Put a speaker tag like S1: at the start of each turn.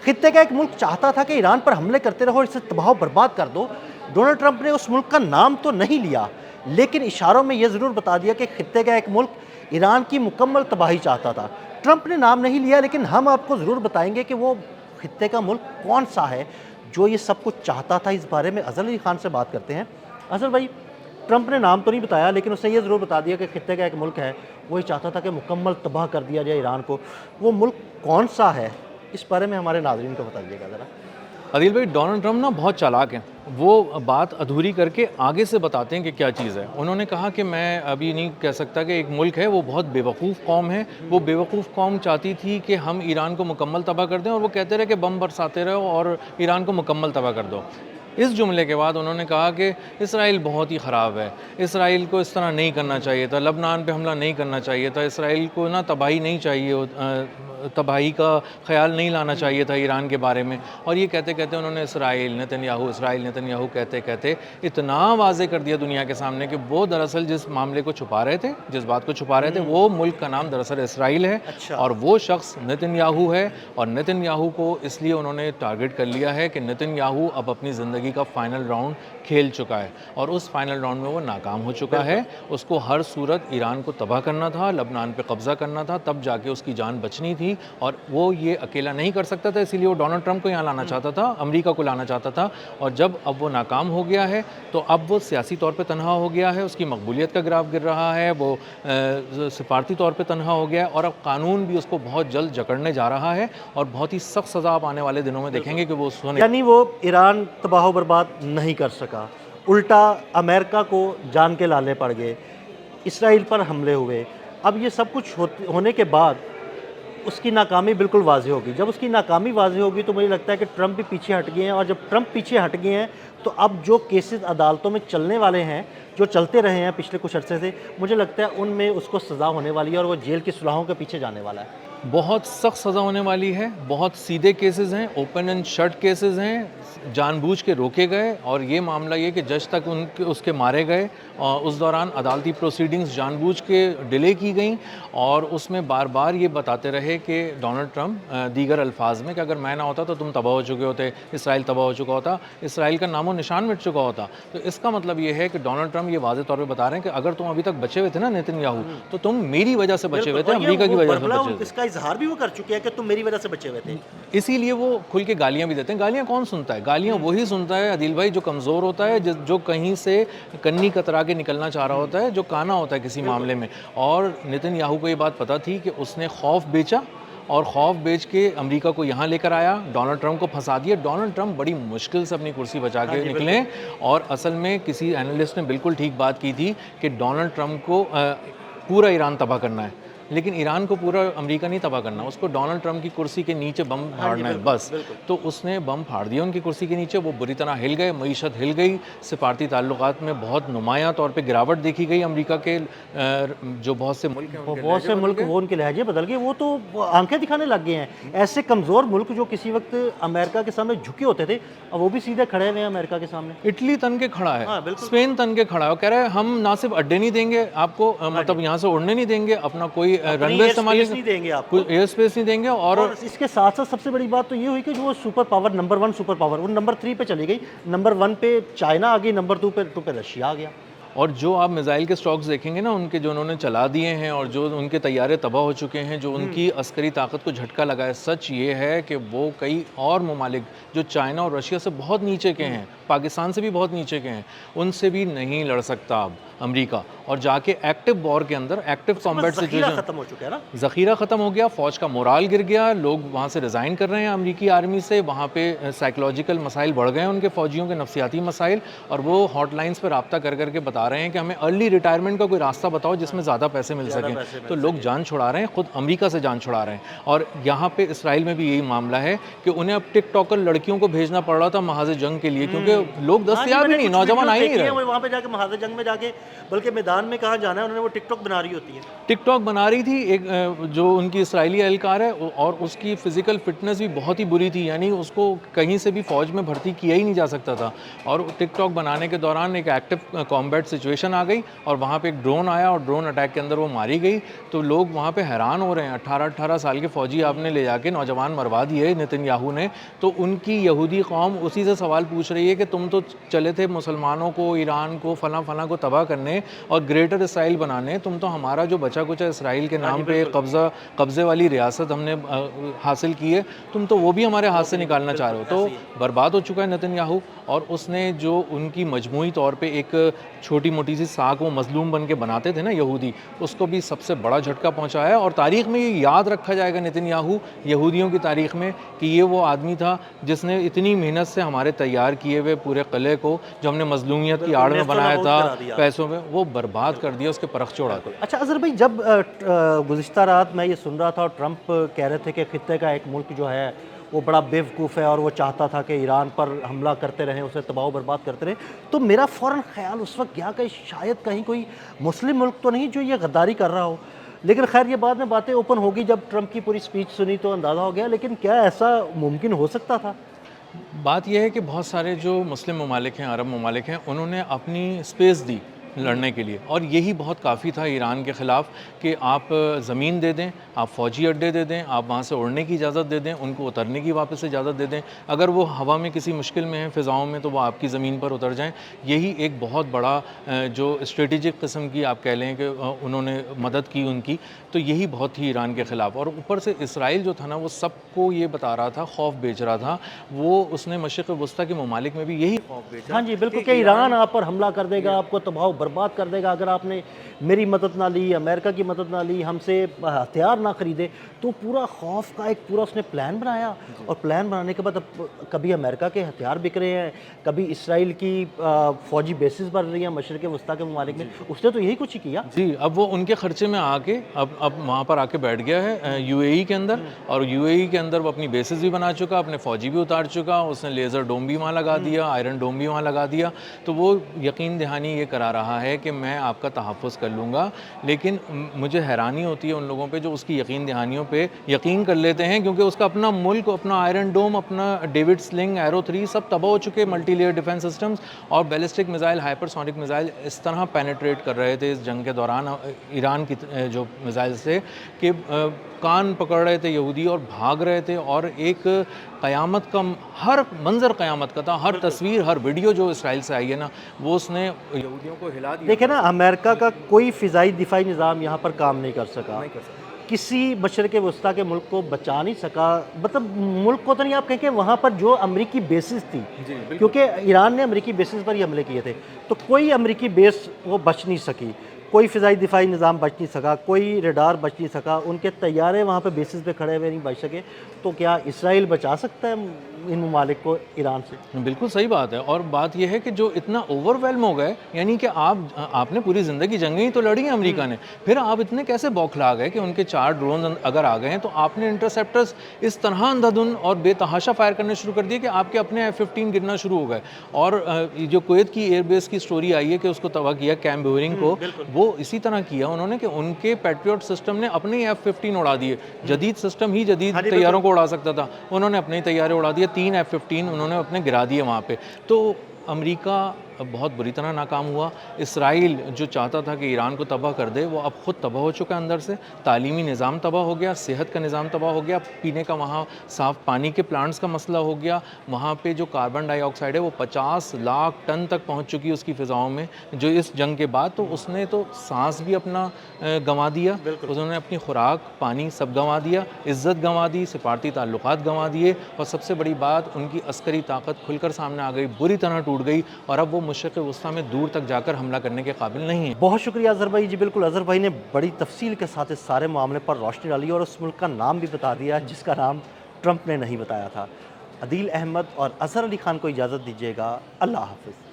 S1: خطے کا ایک ملک چاہتا تھا کہ ایران پر حملے کرتے رہو، اسے تباہ و برباد کر دو۔ ڈونلڈ ٹرمپ نے اس ملک کا نام تو نہیں لیا، لیکن اشاروں میں یہ ضرور بتا دیا کہ خطے کا ایک ملک ایران کی مکمل تباہی چاہتا تھا۔ ٹرمپ نے نام نہیں لیا، لیکن ہم آپ کو ضرور بتائیں گے کہ وہ خطے کا ملک کون سا ہے جو یہ سب کچھ چاہتا تھا۔ اس بارے میں اظہر علی خان سے بات کرتے ہیں۔ اظہر بھائی، ٹرمپ نے نام تو نہیں بتایا، لیکن اس نے یہ ضرور بتا دیا کہ خطے کا ایک ملک ہے، وہ یہ چاہتا تھا کہ مکمل تباہ کر دیا جائے ایران کو۔ وہ ملک کون سا ہے، اس بارے میں ہمارے ناظرین کو بتائیے گا ذرا۔
S2: عادل بھائی، ڈونلڈ ٹرمپ نا بہت چالاک ہیں، وہ بات ادھوری کر کے آگے سے بتاتے ہیں کہ کیا چیز ہے۔ انہوں نے کہا کہ میں ابھی نہیں کہہ سکتا کہ ایک ملک ہے، وہ بہت بیوقوف قوم ہے۔ وہ بیوقوف قوم چاہتی تھی کہ ہم ایران کو مکمل تباہ کر دیں، اور وہ کہتے رہے کہ بم برساتے رہو اور ایران کو مکمل تباہ کر دو۔ اس جملے کے بعد انہوں نے کہا کہ اسرائیل بہت ہی خراب ہے، اسرائیل کو اس طرح نہیں کرنا چاہیے تھا، لبنان پہ حملہ نہیں کرنا چاہیے تھا، اسرائیل کو نا تباہی نہیں چاہیے، تباہی کا خیال نہیں لانا چاہیے تھا ایران کے بارے میں۔ اور یہ کہتے کہتے انہوں نے اسرائیل نتنیاہو کہتے کہتے اتنا واضح کر دیا دنیا کے سامنے کہ وہ دراصل جس معاملے کو چھپا رہے تھے، جس بات کو چھپا رہے تھے، وہ ملک کا نام دراصل اسرائیل ہے، اور وہ شخص نتنیاہو ہے۔ اور نتنیاہو کو اس لیے انہوں نے ٹارگٹ کر لیا ہے کہ نتنیاہو اب اپنی زندگی کا فائنل راؤنڈ کھیل چکا ہے، اور اس فائنل راؤنڈ میں وہ ناکام ہو چکا ہے۔ اس کو ہر صورت ایران کو تباہ کرنا تھا، لبنان پہ قبضہ کرنا تھا، تب جا کے اس کی جان بچنی تھی، اور وہ یہ اکیلا نہیں کر سکتا تھا، اسی لیے وہ ڈونلڈ ٹرمپ کو یہاں لانا چاہتا تھا، امریکہ کو لانا چاہتا تھا۔ اور جب اب وہ ناکام ہو گیا ہے تو اب وہ سیاسی طور پہ تنہا ہو گیا ہے، اس کی مقبولیت کا گراف گر رہا ہے، وہ سفارتی طور پہ تنہا ہو گیا ہے، اور اب قانون بھی اس کو بہت جلد جکڑنے جا رہا ہے، اور بہت ہی سخت سزا آپ آنے والے دنوں میں دیکھیں گے کہ وہ سونے۔
S1: یعنی وہ ایران تباہ و برباد نہیں کر سکا، الٹا امریکہ کو جان کے لالے پڑ گئے، اسرائیل پر حملے ہوئے۔ اب یہ سب کچھ ہونے کے بعد اس کی ناکامی بالکل واضح ہوگی۔ جب اس کی ناکامی واضح ہوگی تو مجھے لگتا ہے کہ ٹرمپ بھی پیچھے ہٹ گئے ہیں، اور جب ٹرمپ پیچھے ہٹ گئے ہیں تو اب جو کیسز عدالتوں میں چلنے والے ہیں، جو چلتے رہے ہیں پچھلے کچھ عرصے سے، مجھے لگتا ہے ان میں اس کو سزا ہونے والی ہے، اور وہ جیل کی سلاخوں کے پیچھے جانے والا ہے۔
S2: بہت سخت سزا ہونے والی ہے، بہت سیدھے کیسز ہیں، اوپن اینڈ شٹ کیسز ہیں، جان بوجھ کے روکے گئے، اور یہ معاملہ یہ کہ جج تک اس کے مارے گئے، اور اس دوران عدالتی پروسیڈنگز جان بوجھ کے ڈیلے کی گئیں، اور اس میں بار بار یہ بتاتے رہے کہ ڈونلڈ ٹرمپ دیگر الفاظ میں کہ اگر میں نہ ہوتا تو تم تباہ ہو چکے ہوتے، اسرائیل تباہ ہو چکا ہوتا، اسرائیل کا نام و نشان مٹ چکا ہوتا۔ تو اس کا مطلب یہ ہے کہ ڈونلڈ ٹرمپ یہ واضح طور پہ بتا رہے ہیں کہ اگر تم ابھی تک بچے ہوئے تھے نا نتنیاہو، تو تم میری وجہ سے بچے ہوئے تھے، امریکہ کی وجہ سے بچے ہوئے تھے۔
S1: اس کا اظہار بھی وہ کر چکے ہیں کہ تم میری وجہ سے بچے ہوئے تھے،
S2: اسی لیے وہ کھل کے گالیاں بھی دیتے ہیں۔ گالیاں کون سنتا ہے؟ گالیاں وہی سنتا ہے عادل بھائی جو کمزور ہوتا ہے، جو کہیں سے کنی کترا کے نکلنا چاہ رہا ہوتا ہے، جو کانا ہوتا ہے کسی معاملے میں۔ اور نتنیاہو کو یہ بات پتہ تھی کہ اس نے خوف بیچا، اور خوف بیچ کے امریکہ کو یہاں لے کر آیا، ڈونلڈ ٹرمپ کو پھنسا دیا۔ ڈونلڈ ٹرمپ بڑی مشکل سے اپنی کرسی بچا کے نکلے، اور اصل میں کسی اینالسٹ نے بالکل ٹھیک بات کی تھی کہ ڈونلڈ ٹرمپ کو پورا ایران تباہ کرنا ہے، لیکن ایران کو پورا امریکہ نہیں تباہ کرنا، اس کو ڈونلڈ ٹرمپ کی کرسی کے نیچے بم پھاڑنا ہے بس۔ تو اس نے بم پھاڑ دیا ان کی کرسی کے نیچے، وہ بری طرح ہل گئے، معیشت ہل گئی، سفارتی تعلقات میں بہت نمایاں طور پہ گراوٹ دیکھی گئی۔ امریکہ کے جو بہت سے ملک ہیں،
S1: بہت سے ملک وہ ان کے لہجے بدل گئے، وہ تو آنکھیں دکھانے لگ گئے ہیں۔ ایسے کمزور ملک جو کسی وقت امریکہ کے سامنے جھکے ہوتے تھے، اب وہ بھی سیدھے کھڑے ہوئے ہیں امریکہ کے سامنے۔
S2: اٹلی تن کے کھڑا ہے، اسپین تن کے کھڑا ہے، وہ کہہ رہا ہے ہم نہ صرف اڈے نہیں دیں گے آپ کو، مطلب یہاں سے اڑنے نہیں دیں گے، اپنا کوئی رن وے استعمال
S1: نہیں دیں گے آپ کو،
S2: ایئر اسپیس نہیں دیں گے۔ اور
S1: اس کے ساتھ ساتھ سب سے بڑی بات تو یہ ہوئی کہ جو super power, number 1 super power, وہ نمبر 3 پہ چلی گئی، نمبر 1 پہ چائنا آ گئی، نمبر 2 پہ رشیا آ گیا۔
S2: اور جو آپ میزائل کے سٹاکس دیکھیں گے نا ان کے، جو انہوں نے چلا دیے ہیں اور جو ان کے طیارے تباہ ہو چکے ہیں، جو ان کی عسکری طاقت کو جھٹکا لگا ہے، سچ یہ ہے کہ وہ کئی اور ممالک جو چائنا اور رشیا سے بہت نیچے کے ہیں، پاکستان سے بھی بہت نیچے کے ہیں، ان سے بھی نہیں لڑ سکتا اب امریکہ، اور جا کے ایکٹیو وار کے اندر، ایکٹیو کمبیٹ سچویشن،
S1: ختم ہو چکا ہے نا،
S2: ذخیرہ ختم ہو گیا، فوج کا مورال گر گیا، لوگ وہاں سے ریزائن کر رہے ہیں امریکی آرمی سے، وہاں پہ سائیکولوجیکل مسائل بڑھ گئے ہیں ان کے فوجیوں کے، نفسیاتی مسائل، اور وہ ہاٹ لائنز پہ رابطہ کر کر کے بتا رہے ہیں کہ ہمیں ارلی ریٹائرمنٹ کا کوئی راستہ بتاؤ جس میں زیادہ پیسے مل سکیں۔ تو لوگ جان چھڑا رہے ہیں، خود امریکہ سے جان چھڑا رہے ہیں۔ اور یہاں پہ اسرائیل میں بھی یہی معاملہ ہے کہ انہیں اب ٹک ٹاکر لڑکیوں کو بھیجنا پڑ رہا تھا محاذ جنگ کے لیے، کیونکہ لوگ دستیاب ہی نہیں، نوجوان آ ہی نہیں رہے۔
S1: وہاں پہ جا کے محاذ جنگ میں جا کے بلکہ میدان میں کہاں جانا ہے انہوں نے وہ ٹک ٹاک بنا رہی ہوتی ہے.
S2: ٹک ٹاک بنا رہی تھی ایک جو ان کی اسرائیلی اہلکار ہے, اور اس کی فزیکل فٹنس بھی بہت ہی بری تھی, یعنی اس کو کہیں سے بھی فوج میں بھرتی کیا ہی نہیں جا سکتا تھا. اور ٹک ٹاک بنانے کے دوران ایک ایکٹیو کامبیٹ سچویشن آ گئی اور وہاں پہ ایک ڈرون آیا اور ڈرون اٹیک کے اندر وہ ماری گئی. تو لوگ وہاں پہ حیران ہو رہے ہیں, 18 سال کے فوجی آپ نے لے جا کے نوجوان مروا دیے نتن یاہو نے. تو ان کی یہودی قوم اسی سے سوال پوچھ رہی ہے کہ تم تو چلے تھے مسلمانوں کو, ایران کو, فلاں فلاں کو تباہ کرنے اور گریٹر اسرائیل بنانے, تم تو ہمارا جو بچا کچا اسرائیل کے نام پہ قبضے والی ریاست ہم نے حاصل کی ہے, تم تو وہ بھی ہمارے ہاتھ سے نکالنا چاہ رہے ہو. تو برباد ہو چکا ہے نتن یاہو, اور اس نے جو ان کی مجموعی طور پہ ایک چھوٹی موٹی سی ساکھ وہ مظلوم بن کے بناتے تھے نا یہودی, اس کو بھی سب سے بڑا جھٹکا پہنچایا ہے. اور تاریخ میں یہ یاد رکھا جائے گا نتن یاہو, یہودیوں کی تاریخ میں, کہ یہ وہ آدمی تھا جس نے اتنی محنت سے ہمارے تیار کیے ہوئے پورے قلعے کو, جو ہم نے مظلومیت کی آڑ میں بنایا تھا پیسوں میں, وہ برباد کر دیا, اس کے پرخ چوڑا دیا.
S1: اچھا اظہر بھائی, جب گزشتہ رات میں یہ سن رہا تھا اور ٹرمپ کہہ رہے تھے کہ خطے کا ایک ملک جو ہے وہ بڑا بیوقوف ہے اور وہ چاہتا تھا کہ ایران پر حملہ کرتے رہیں, اسے تباہ و برباد کرتے رہیں, تو میرا فوراً خیال اس وقت گیا کہ شاید کہیں کوئی مسلم ملک تو نہیں جو یہ غداری کر رہا ہو. لیکن خیر یہ بعد میں باتیں اوپن ہوگی, جب ٹرمپ کی پوری سپیچ سنی تو اندازہ ہو گیا. لیکن کیا ایسا ممکن ہو سکتا تھا؟
S2: بات یہ ہے کہ بہت سارے جو مسلم ممالک ہیں, عرب ممالک ہیں, انہوں نے اپنی اسپیس دی لڑنے کے لیے, اور یہی بہت کافی تھا ایران کے خلاف کہ آپ زمین دے دیں, آپ فوجی اڈے دے دیں, آپ وہاں سے اڑنے کی اجازت دے دیں, ان کو اترنے کی واپس اجازت دے دیں, اگر وہ ہوا میں کسی مشکل میں ہیں فضاؤں میں تو وہ آپ کی زمین پر اتر جائیں. یہی ایک بہت بڑا جو اسٹریٹجک قسم کی آپ کہہ لیں کہ انہوں نے مدد کی ان کی, تو یہی بہت تھی ایران کے خلاف. اور اوپر سے اسرائیل جو تھا نا, وہ سب کو یہ بتا رہا تھا, خوف بیچ رہا تھا, وہ اس نے مشرق وسطیٰ کے ممالک میں بھی یہی خوف بیچا.
S1: ہاں جی بالکل, کہ ایران آپ پر حملہ کر دے گا, آپ کو تباہ و برباد کر دے گا, اگر آپ نے میری مدد نہ لی, امریکہ کی مدد نہ لی, ہم سے ہتھیار نہ خریدے. تو پورا خوف کا ایک پورا اس نے پلان بنایا, اور پلان بنانے کے بعد اب کبھی امریکہ کے ہتھیار بک رہے ہیں, کبھی اسرائیل کی فوجی بیسز بن رہی ہیں مشرق وسطیٰ کے ممالک میں. اس نے تو یہی کچھ ہی کیا.
S2: جی, اب وہ ان کے خرچے میں آ کے اب وہاں پر آ کے بیٹھ گیا ہے یو اے ای کے اندر, اور یو اے ای کے اندر وہ اپنی بیسز بھی بنا چکا, اپنے فوجی بھی اتار چکا, اس نے لیزر ڈوم بھی وہاں لگا دیا, آئرن ڈوم بھی وہاں لگا دیا. تو وہ یقین دہانی یہ کرا رہا ہے کہ میں آپ کا تحفظ کر لوں گا. لیکن مجھے حیرانی ہوتی ہے ان لوگوں پہ جو اس کی یقین دہانیوں پہ یقین کر لیتے ہیں, کیونکہ اس کا اپنا ملک, اپنا آئرن ڈوم, اپنا ڈیوڈ سلنگ, ایرو 3 سب تباہ ہو چکے, ملٹی لیئر ڈیفنس سسٹمز اور ballistic missile, hypersonic missile اس طرح پینیٹریٹ کر رہے تھے اس جنگ کے دوران ایران کی جو میزائل سے, کہ کان پکڑ رہے تھے یہودی اور بھاگ رہے تھے. اور ایک قیامت کا ہر منظر قیامت کا تھا, ہر تصویر, ہر ویڈیو جو اسرائیل سے آئی ہے نا, وہ اس نے یہودیوں کو ہلا دیا.
S1: دیکھیں نا, امریکہ کا کوئی فضائی دفاعی نظام یہاں پر کام نہیں کر سکا, کسی مشرق وسطیٰ کے ملک کو بچا نہیں سکا. مطلب ملک کو تو نہیں, آپ کہیں کہ وہاں پر جو امریکی بیسز تھی, کیونکہ ایران نے امریکی بیسز پر ہی حملے کیے تھے, تو کوئی امریکی بیس وہ بچ نہیں سکی, کوئی فضائی دفاعی نظام بچ نہیں سکا, کوئی ریڈار بچ نہیں سکا, ان کے طیارے وہاں پہ بیسز پہ کھڑے ہوئے نہیں بچ سکے. تو کیا اسرائیل بچا سکتا ہے ان ممالک کو ایران سے؟
S2: بالکل صحیح بات ہے. اور بات یہ ہے کہ جو اتنا اوور ویلم ہو گئے, یعنی کہ آپ نے پوری زندگی جنگیں ہی تو لڑی ہیں امریکہ نے, پھر آپ اتنے کیسے بوکھلا گئے کہ ان کے 4 ڈرون اگر آ گئے ہیں تو آپ نے انٹرسیپٹرز اس طرح اندھا دھند اور بے تحاشا فائر کرنے شروع کر دیے کہ آپ کے اپنے F-15 گرنا شروع ہو گئے. اور جو کویت کی ایئر بیس کی سٹوری آئی ہے کہ اس کو تباہ کیا کیمپ بیورنگ کو, وہ اسی طرح کیا انہوں نے کہ ان کے پیٹریوٹ سسٹم نے اپنے F-15 اڑا دیے. جدید سسٹم ہی جدید طیاروں کو اڑا سکتا تھا, انہوں نے اپنے طیارے اڑا دیے, 3 F-15 انہوں نے اپنے گرا دیے وہاں پہ. تو امریکہ بہت بری طرح ناکام ہوا. اسرائیل جو چاہتا تھا کہ ایران کو تباہ کر دے, وہ اب خود تباہ ہو چکا اندر سے. تعلیمی نظام تباہ ہو گیا, صحت کا نظام تباہ ہو گیا, پینے کا وہاں صاف پانی کے پلانٹس کا مسئلہ ہو گیا. وہاں پہ جو کاربن ڈائی آکسائڈ ہے وہ 50 لاکھ ٹن تک پہنچ چکی اس کی فضاؤں میں جو اس جنگ کے بعد. تو اس نے تو سانس بھی اپنا گنوا دیا, انہوں نے اپنی خوراک, پانی سب گنوا دیا, عزت گنوا دی, سفارتی تعلقات گنوا دیے, اور سب سے بڑی بات ان کی عسکری طاقت کھل کر سامنے آ گئی, بری طرح ٹوٹ گئی, اور اب وہ مشرق وسطیٰ میں دور تک جا کر حملہ کرنے کے قابل نہیں ہے.
S1: بہت شکریہ اظہر بھائی. جی بالکل, اظہر بھائی نے بڑی تفصیل کے ساتھ اس سارے معاملے پر روشنی ڈالی اور اس ملک کا نام بھی بتا دیا جس کا نام ٹرمپ نے نہیں بتایا تھا. عدیل احمد اور اظہر علی خان کو اجازت دیجیے گا. اللہ حافظ.